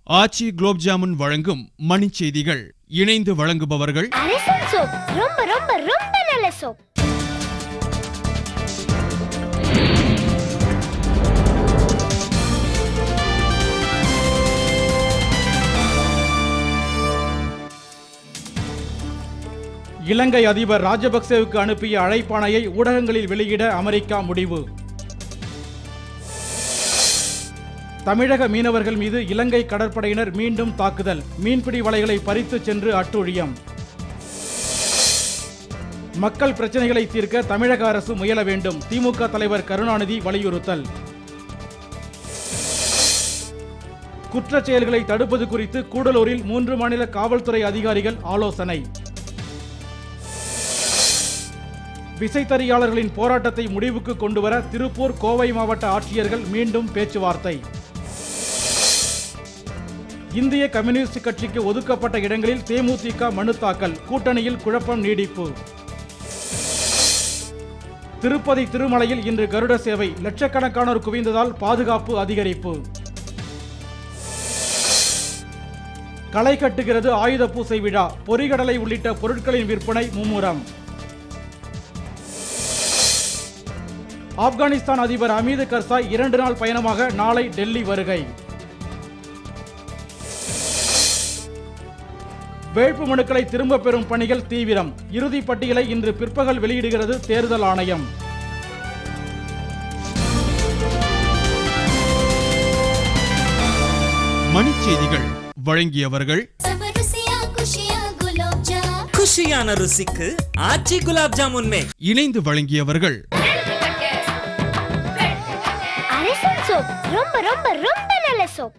ஆச்சி குலோப் ஜாமுன் வழங்கும் மணிச் செய்திகள். இணைந்து வழங்குபவர்கள் அரசன் சோப். ரொம்ப ரொம்ப ரொம்ப நல்ல சோப். இலங்கை அதிபர் ராஜபக்சேவுக்கு அனுப்பிய அழைப்பாணையை ஊடகங்களில் வெளியிட அமெரிக்கா முடிவு. தமிழக மீனவர்கள் மீது இலங்கை கடற்படையினர் மீண்டும் தாக்குதல். மீன்பிடி வலைகளை பறித்து சென்று அட்டூழியம். மக்கள் பிரச்சனைகளை தீர்க்க தமிழக அரசு முயல வேண்டும். திமுக தலைவர் கருணாநிதி வலியுறுத்தல். குற்றச் செயல்களை தடுப்பது குறித்து கூடலூரில் 3 மாநில காவல்துறை அதிகாரிகள் ஆலோசனை. விசைத்தறியாளர்களின் போராட்டத்தை முடிவுக்கு கொண்டுவர திருப்பூர், கோவை மாவட்ட ஆட்சியர்கள் மீண்டும் பேச்சுவார்த்தை. இந்திய கம்யூனிஸ்ட் கட்சிக்கு ஒதுக்கப்பட்ட இடங்களில் தேமுதிக மனு தாக்கல். கூட்டணியில் குழப்பம் நீடிப்பு. திருப்பதி திருமலையில் இன்று கருட சேவை. லட்சக்கணக்கானோர் குவிந்ததால் பாதுகாப்பு அதிகரிப்பு. களை கட்டுகிறது ஆயுத பூசை விழா. பொறிகடலை உள்ளிட்ட பொருட்களின் விற்பனை மும்முரம். ஆப்கானிஸ்தான் அதிபர் ஹமீது கர்சாய் 2 நாள் பயணமாக நாளை டெல்லி வருகை. வேட்பு மனுக்களை திரும்ப பெறும் பணிகள் தீவிரம். இறுதி பட்டியலை இன்று பிற்பகல் வெளியிடுகிறது தேர்தல் ஆணையம். மணிச் செய்திகள் வழங்கியவர்கள் குஷியான ருசிக்கு ஆச்சி குலாப் ஜாமுன். இணைந்து வழங்கியவர்கள் அரசன் சோப். ரொம்ப ரொம்ப ரொம்ப நல்ல சோப்.